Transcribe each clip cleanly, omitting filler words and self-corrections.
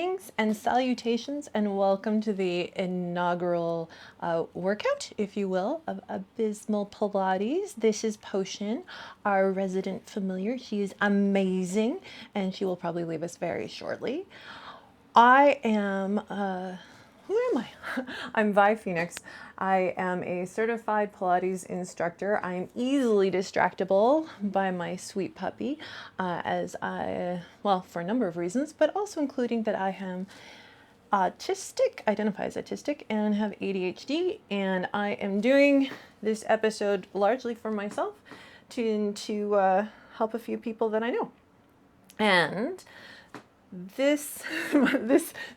Greetings and salutations, and welcome to the inaugural workout, if you will, of Abysmal Pilates. This is Potion, our resident familiar. She is amazing, and she will probably leave us very shortly. I am, who am I? I'm Vi Phoenix. I am a certified Pilates instructor. I am easily distractible by my sweet puppy, well, for a number of reasons, but also including that I am identify as autistic, and have ADHD, and I am doing this episode largely for myself to help a few people that I know. And this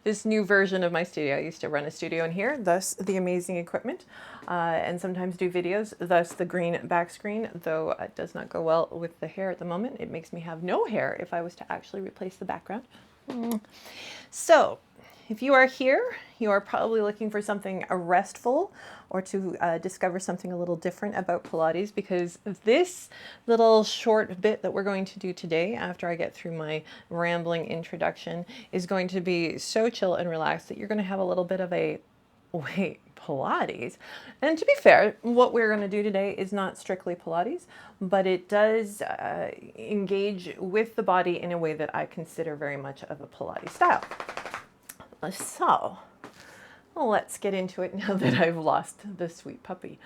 this new version of my studio. I used to run a studio in here, thus the amazing equipment, and sometimes do videos, thus the green back screen, though it does not go well with the hair at the moment. It makes me have no hair if I was to actually replace the background. So if you are here, you are probably looking for something restful, or to discover something a little different about Pilates, because this little short bit that we're going to do today, after I get through my rambling introduction, is going to be so chill and relaxed that you're going to have a little bit of a, wait, Pilates? And to be fair, what we're going to do today is not strictly Pilates, but it does engage with the body in a way that I consider very much of a Pilates style. So let's get into it now that I've lost the sweet puppy.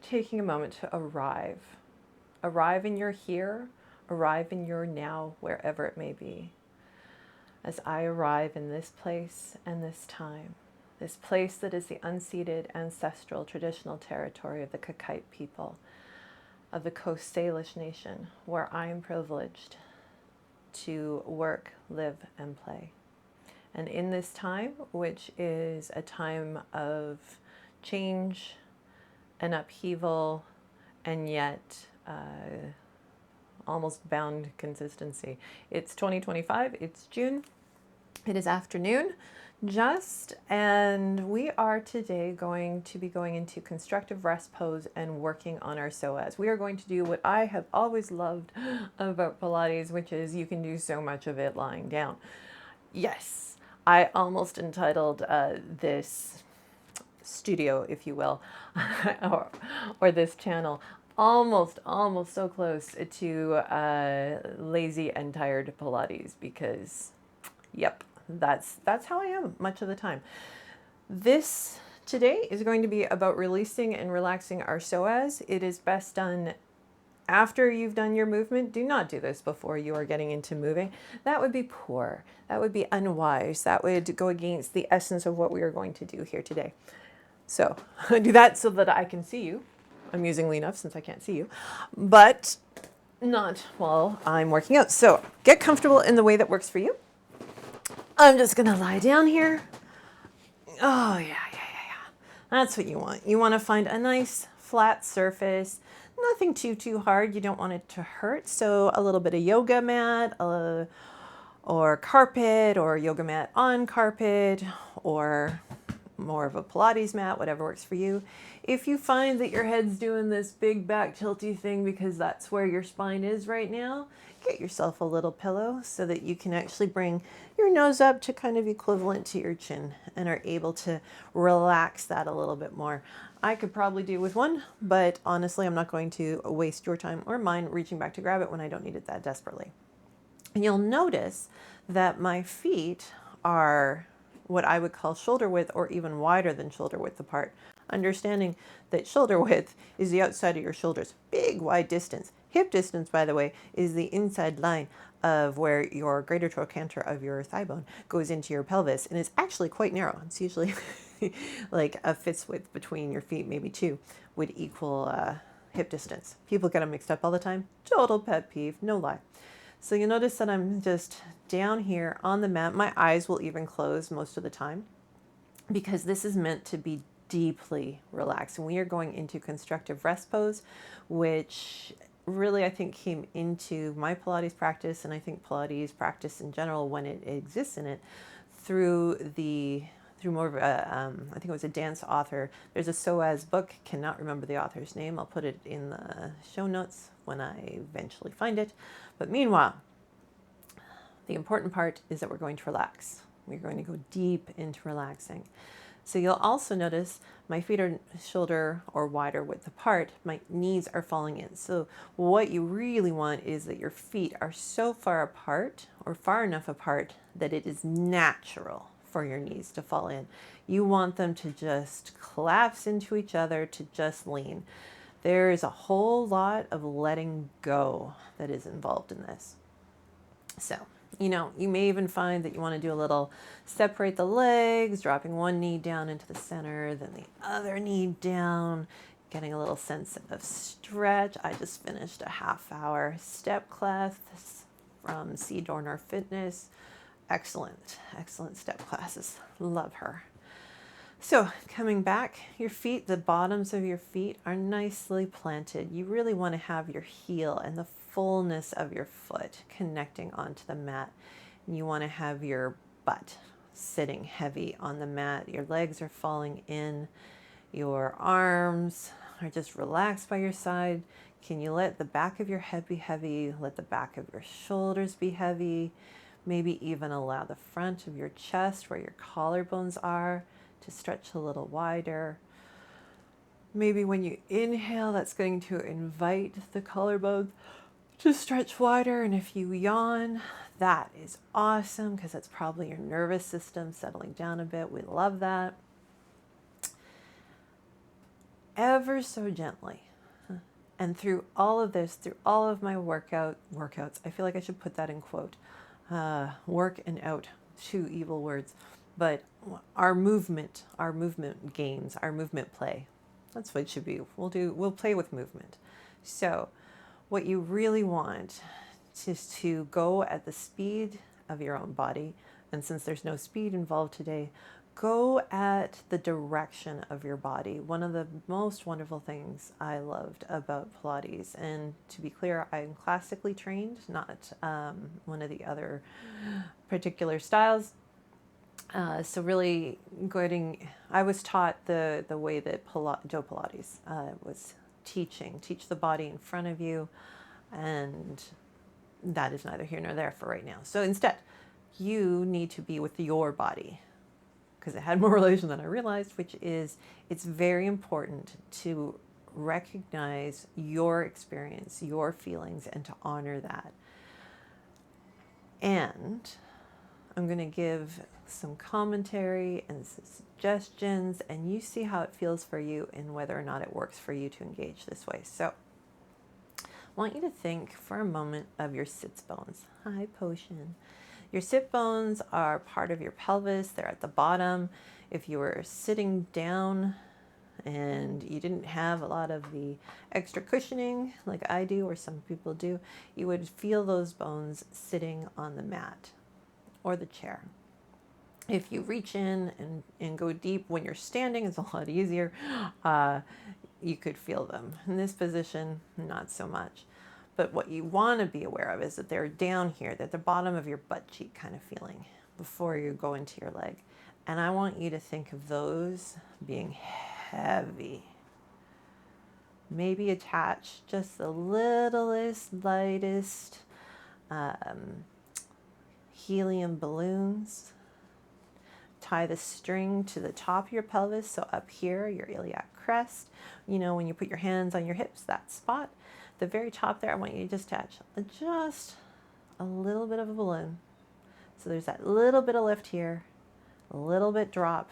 Taking a moment to arrive. Arrive in your here, arrive in your now, wherever it may be. As I arrive in this place and this time, this place that is the unceded, ancestral, traditional territory of the Kakite people, of the Coast Salish Nation, where I am privileged to work, live, and play. And in this time, which is a time of change and upheaval, and yet almost bound consistency. It's 2025, it's June, it is afternoon just, and we are today going to be going into constructive rest pose and working on our psoas. We are going to do what I have always loved about Pilates, which is you can do so much of it lying down. Yes, I almost entitled this studio, if you will, or this channel, almost so close to lazy and tired Pilates, because yep, that's how I am much of the time. This today is going to be about releasing and relaxing our psoas. It is best done after you've done your movement. Do not do this before you are getting into moving. That would be poor. That would be unwise. That would go against the essence of what we are going to do here today. So do that so that I can see you, amusingly enough, since I can't see you, but not while I'm working out. So get comfortable in the way that works for you. I'm just going to lie down here. Oh, yeah. That's what you want. You want to find a nice flat surface, nothing too hard. You don't want it to hurt. So a little bit of yoga mat, or carpet, or yoga mat on carpet, or more of a Pilates mat, whatever works for you. If you find that your head's doing this big back tilty thing because that's where your spine is right now, get yourself a little pillow so that you can actually bring your nose up to kind of equivalent to your chin and are able to relax that a little bit more. I could probably do with one, but honestly, I'm not going to waste your time or mine reaching back to grab it when I don't need it that desperately. And you'll notice that my feet are what I would call shoulder width, or even wider than shoulder width apart. Understanding that shoulder width is the outside of your shoulders, big wide distance. Hip distance, by the way, is the inside line of where your greater trochanter of your thigh bone goes into your pelvis, and it's actually quite narrow. It's usually like a fist width between your feet, maybe two, would equal hip distance. People get them mixed up all the time. Total pet peeve, no lie. So you'll notice that I'm just down here on the mat. My eyes will even close most of the time, because this is meant to be deeply relaxed. And we are going into constructive rest pose, which really I think came into my Pilates practice, and I think Pilates practice in general, when it exists in it, through more of a, I think it was a dance author. There's a Psoas book, cannot remember the author's name. I'll put it in the show notes when I eventually find it. But meanwhile, The important part is that we're going to relax. We're going to go deep into relaxing. So you'll also notice my feet are shoulder or wider width apart. My knees are falling in. So what you really want is that your feet are so far apart or far enough apart that it is natural for your knees to fall in. You want them to just collapse into each other, to just lean. There is a whole lot of letting go that is involved in this. So, you may even find that you want to do a little separate the legs, dropping one knee down into the center, then the other knee down, getting a little sense of stretch. I just finished a half-hour step class from C. Dorner Fitness. Excellent step classes. Love her. So coming back, your feet, the bottoms of your feet are nicely planted. You really want to have your heel and the fullness of your foot connecting onto the mat. And you want to have your butt sitting heavy on the mat. Your legs are falling in. Your arms are just relaxed by your side. Can you let the back of your head be heavy? Let the back of your shoulders be heavy. Maybe even allow the front of your chest where your collarbones are to stretch a little wider. Maybe when you inhale, that's going to invite the collarbones to stretch wider. And if you yawn, that is awesome because that's probably your nervous system settling down a bit. We love that. Ever so gently. And through all of this, through all of my workouts, I feel like I should put that in quote. Work and out, two evil words. But our movement games, our movement play, that's what it should be. We'll play with movement. So what you really want is to go at the speed of your own body. And since there's no speed involved today, go at the direction of your body. One of the most wonderful things I loved about Pilates, and to be clear, I'm classically trained, not one of the other particular styles. So really I was taught the way that Joe Pilates was teach the body in front of you, and that is neither here nor there for right now. So instead, you need to be with your body, because it had more relation than I realized, which is it's very important to recognize your experience, your feelings, and to honor that. And I'm going to give some commentary and some suggestions, and you see how it feels for you and whether or not it works for you to engage this way. So I want you to think for a moment of your sits bones. Hi, Potion. Your sit bones are part of your pelvis. They're at the bottom. If you were sitting down and you didn't have a lot of the extra cushioning like I do or some people do, you would feel those bones sitting on the mat or the chair. If you reach in and go deep when you're standing, it's a lot easier. You could feel them. In this position, not so much. But what you want to be aware of is that they're down here, they're at the bottom of your butt cheek kind of feeling before you go into your leg. And I want you to think of those being heavy. Maybe attach just the littlest, lightest helium balloons. Tie the string to the top of your pelvis, so up here, your iliac crest. When you put your hands on your hips, that spot. The very top there, I want you to just attach just a little bit of a balloon. So there's that little bit of lift here, a little bit drop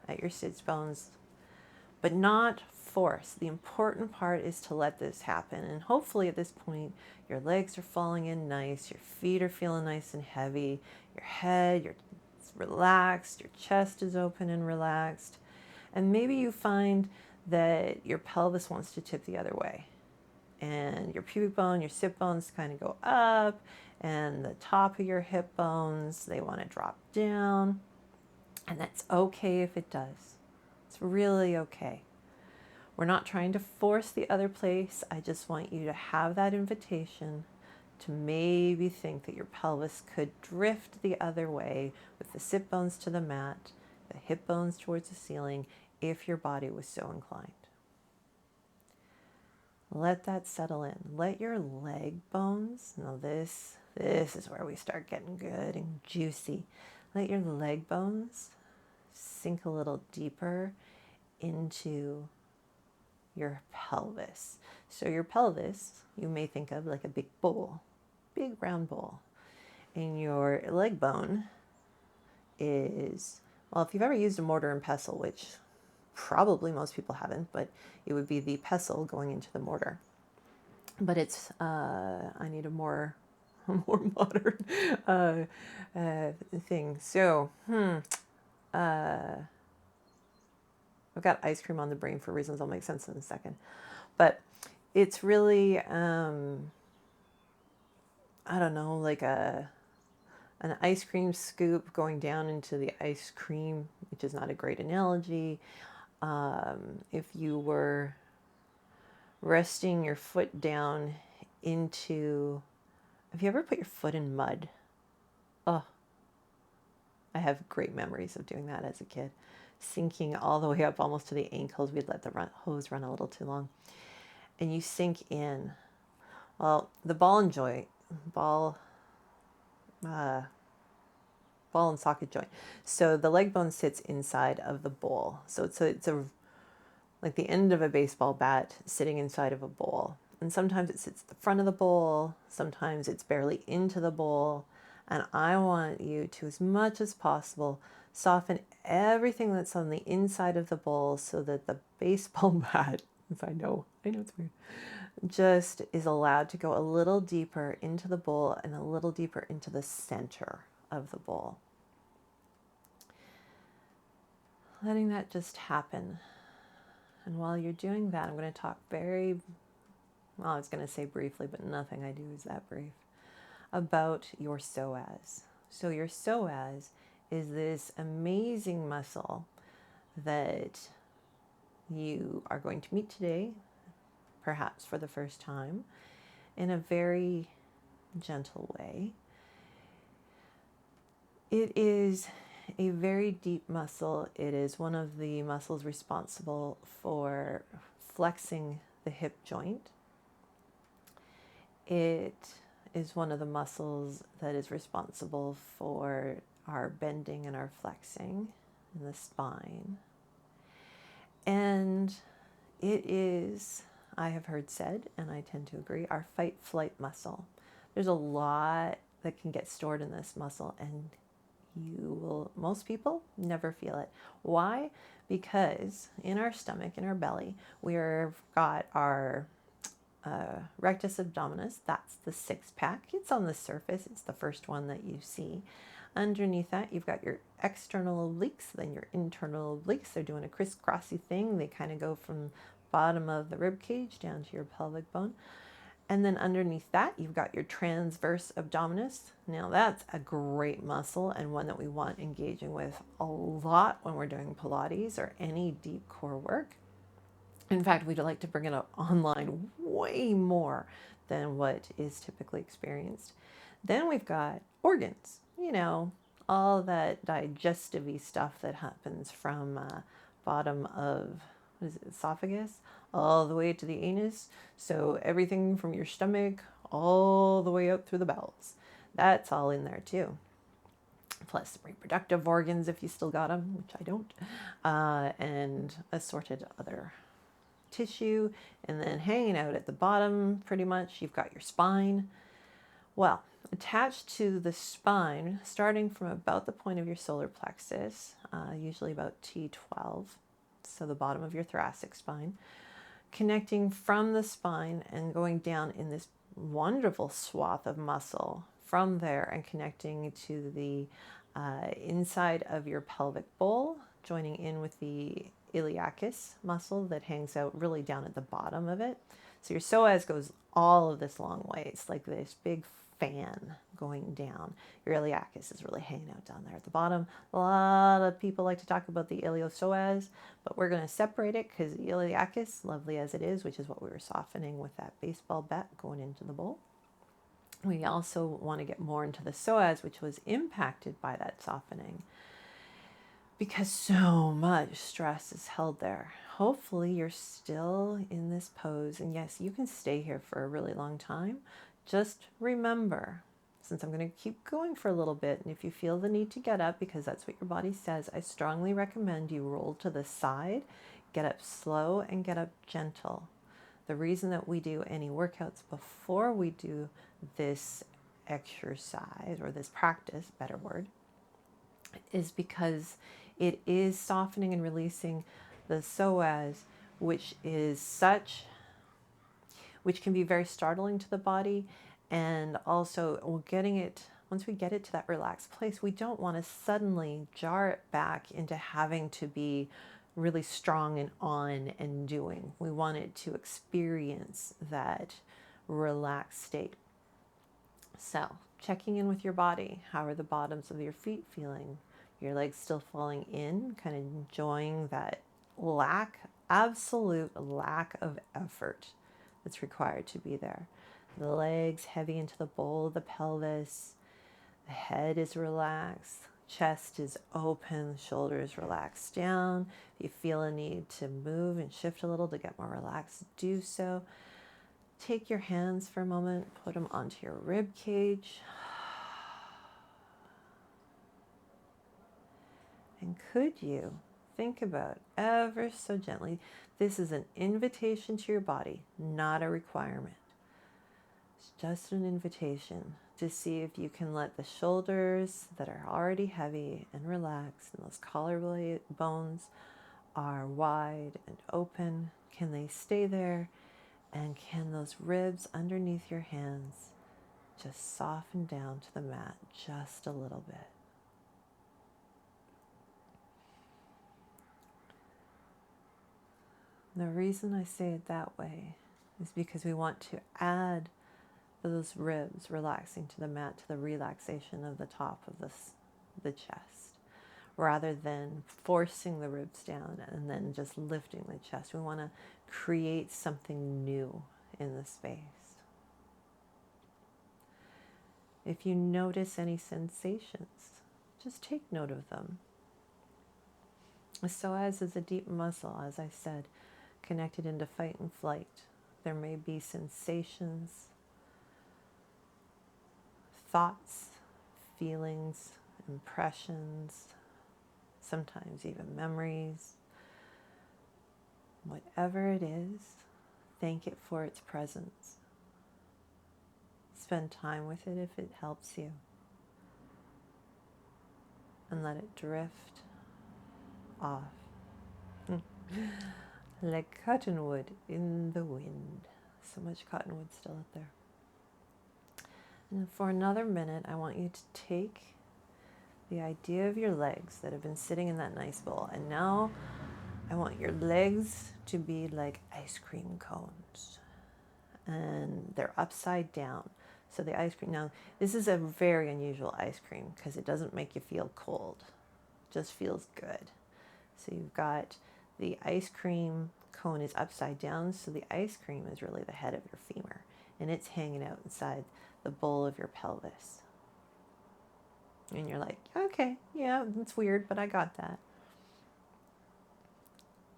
at your sits bones, but not force. The important part is to let this happen. And hopefully at this point, your legs are falling in nice, your feet are feeling nice and heavy, your head, you're relaxed, your chest is open and relaxed. And maybe you find that your pelvis wants to tip the other way. And your pubic bone, your sit bones kind of go up, and the top of your hip bones, they want to drop down. And that's okay if it does. It's really okay. We're not trying to force the other place. I just want you to have that invitation to maybe think that your pelvis could drift the other way with the sit bones to the mat, the hip bones towards the ceiling, if your body was so inclined. Let that settle in. Let your leg bones, now this This is where we start getting good and juicy. Let your leg bones sink a little deeper into your pelvis. So your pelvis, you may think of like a big bowl, big round bowl. And your leg bone is, well, if you've ever used a mortar and pestle, which probably most people haven't, but it would be the pestle going into the mortar. But it's, I need a more modern thing. So, I've got ice cream on the brain for reasons that'll make sense in a second. But it's really, I don't know, like an ice cream scoop going down into the ice cream, which is not a great analogy. If you were resting your foot down into, have you ever put your foot in mud? Oh, I have great memories of doing that as a kid. Sinking all the way up almost to the ankles. We'd let the hose run a little too long. And you sink in. Well, the ball and socket joint. So the leg bone sits inside of the bowl. So it's a like the end of a baseball bat sitting inside of a bowl. And sometimes it sits at the front of the bowl. Sometimes it's barely into the bowl. And I want you to, as much as possible, soften everything that's on the inside of the bowl so that the baseball bat, I know it's weird, just is allowed to go a little deeper into the bowl and a little deeper into the center of the bowl. Letting that just happen. And while you're doing that, I'm going to talk I was going to say briefly, but nothing I do is that brief, about your psoas. So your psoas is this amazing muscle that you are going to meet today, perhaps for the first time, in a very gentle way. It is a very deep muscle. It is one of the muscles responsible for flexing the hip joint. It is one of the muscles that is responsible for our bending and our flexing in the spine. And it is, I have heard said, and I tend to agree, our fight-flight muscle. There's a lot that can get stored in this muscle, and most people never feel it. Why? Because in our stomach, in our belly, we've got our rectus abdominis. That's the six-pack. It's on the surface. It's the first one that you see. Underneath that, you've got your external obliques, then your internal obliques. They're doing a crisscrossy thing. They kind of go from bottom of the rib cage down to your pelvic bone. And then underneath that, you've got your transverse abdominis. Now that's a great muscle and one that we want engaging with a lot when we're doing Pilates or any deep core work. In fact, we'd like to bring it up online way more than what is typically experienced. Then we've got organs, all that digestive-y stuff that happens from bottom of, esophagus, all the way to the anus. So everything from your stomach all the way up through the bowels. That's all in there too. Plus reproductive organs if you still got them, which I don't, and assorted other tissue. And then hanging out at the bottom, pretty much, you've got your spine. Well, attached to the spine, starting from about the point of your solar plexus, usually about T12, so the bottom of your thoracic spine, connecting from the spine and going down in this wonderful swath of muscle from there and connecting to the inside of your pelvic bowl, joining in with the iliacus muscle that hangs out really down at the bottom of it. So your psoas goes all of this long way. It's like this big fan going down. Your iliacus is really hanging out down there at the bottom. A lot of people like to talk about the iliopsoas, but we're going to separate it because the iliacus, lovely as it is, which is what we were softening with that baseball bat going into the bowl. We also want to get more into the psoas, which was impacted by that softening because so much stress is held there. Hopefully you're still in this pose, and yes, you can stay here for a really long time. Just remember, since I'm going to keep going for a little bit, and if you feel the need to get up because that's what your body says, I strongly recommend you roll to the side, get up slow and get up gentle. The reason that we do any workouts before we do this exercise or this practice, better word, is because it is softening and releasing the psoas, which can be very startling to the body. And also we're getting it, once we get it to that relaxed place, we don't want to suddenly jar it back into having to be really strong and on and doing. We want it to experience that relaxed state. So checking in with your body. How are the bottoms of your feet feeling? Your legs still falling in, kind of enjoying that absolute lack of effort that's required to be there. The legs heavy into the bowl of the pelvis. The head is relaxed. Chest is open. Shoulders relaxed down. If you feel a need to move and shift a little to get more relaxed, do so. Take your hands for a moment. Put them onto your rib cage. And could you think about ever so gently, this is an invitation to your body, not a requirement. It's just an invitation to see if you can let the shoulders that are already heavy and relaxed, and those collarbones are wide and open, can they stay there? And can those ribs underneath your hands just soften down to the mat just a little bit? The reason I say it that way is because we want to add those ribs relaxing to the mat to the relaxation of the top of the chest, rather than forcing the ribs down and then just lifting the chest. We want to create something new in the space. If you notice any sensations, just take note of them. The psoas is a deep muscle, as I said, connected into fight and flight. There may be sensations, thoughts, feelings, impressions, sometimes even memories. Whatever it is, thank it for its presence. Spend time with it if it helps you. And let it drift off. Like cottonwood in the wind. So much cottonwood still out there. And for another minute, I want you to take the idea of your legs that have been sitting in that nice bowl. And now I want your legs to be like ice cream cones. And they're upside down. So the ice cream, now this is a very unusual ice cream because it doesn't make you feel cold. It just feels good. So you've got the ice cream cone is upside down, so the ice cream is really the head of your femur, and it's hanging out inside the bowl of your pelvis. And you're like, okay, yeah, it's weird, but I got that.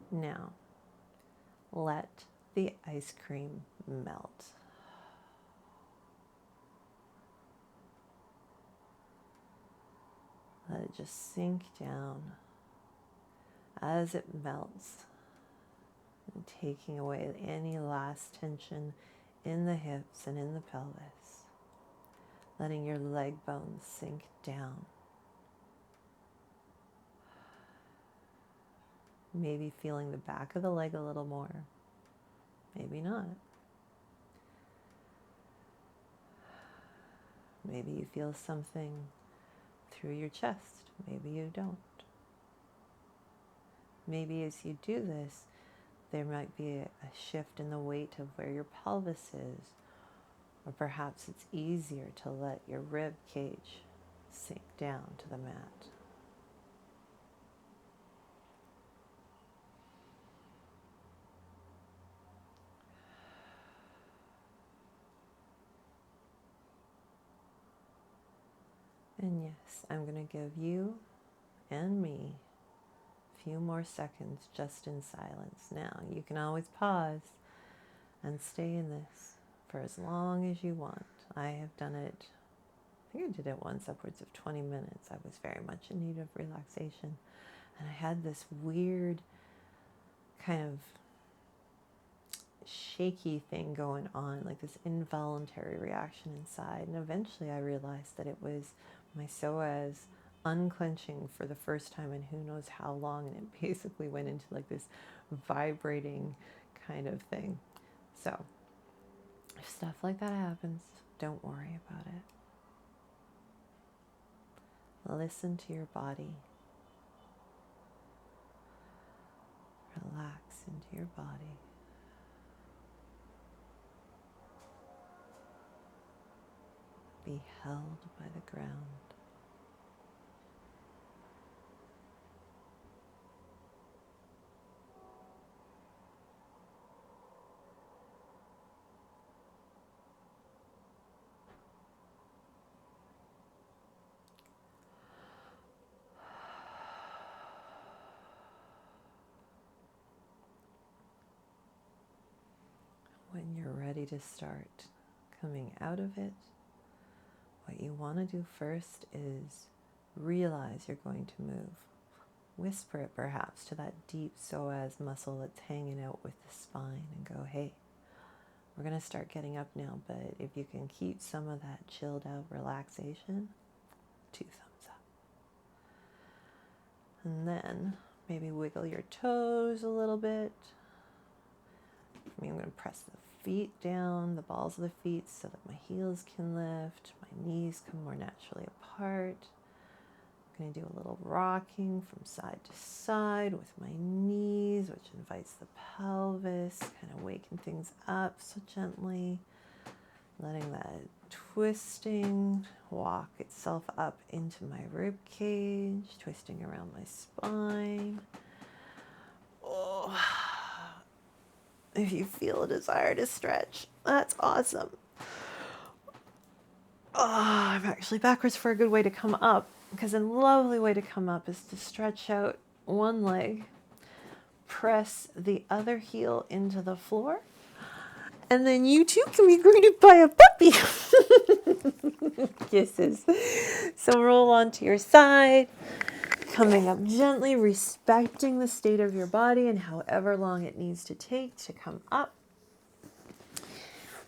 Now, let the ice cream melt. Let it just sink down as it melts, and taking away any last tension in the hips and in the pelvis, letting your leg bones sink down. Maybe feeling the back of the leg a little more, maybe not. Maybe you feel something through your chest, maybe you don't. Maybe as you do this, there might be a shift in the weight of where your pelvis is, or perhaps it's easier to let your rib cage sink down to the mat. And yes, I'm going to give you and me a few more seconds just in silence. Now, you can always pause and stay in this for as long as you want. I have done it think I did it once, upwards of 20 minutes. I was very much in need of relaxation. And I had this weird kind of shaky thing going on, like this involuntary reaction inside. And eventually I realized that it was my psoas unclenching for the first time in who knows how long. And it basically went into like this vibrating kind of thing. So if stuff like that happens, don't worry about it. Listen to your body. Relax into your body. Be held by the ground. When you're ready to start coming out of it, what you want to do first is realize you're going to move. Whisper it perhaps to that deep psoas muscle that's hanging out with the spine and go, hey, we're going to start getting up now, but if you can keep some of that chilled out relaxation, 2 thumbs up. And then maybe wiggle your toes a little bit. For me, I'm going to press the feet down, the balls of the feet, so that my heels can lift, my knees come more naturally apart. I'm going to do a little rocking from side to side with my knees, which invites the pelvis, kind of waking things up so gently, letting that twisting walk itself up into my rib cage, twisting around my spine. Oh. If you feel a desire to stretch, that's awesome. Oh, I'm actually backwards for a good way to come up, because a lovely way to come up is to stretch out one leg, press the other heel into the floor, and then you too can be greeted by a puppy. Kisses. So roll onto your side, coming up gently, respecting the state of your body and however long it needs to take to come up.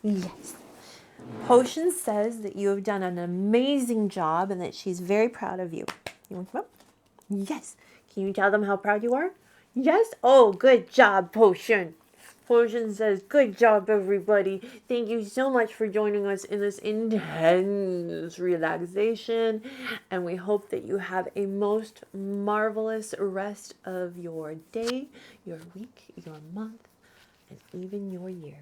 Yes. Potion says that you have done an amazing job and that she's very proud of you. You want to come up? Yes. Can you tell them how proud you are? Yes. Oh, good job, Potion. Potion says, good job, everybody. Thank you so much for joining us in this intense relaxation. And we hope that you have a most marvelous rest of your day, your week, your month, and even your year.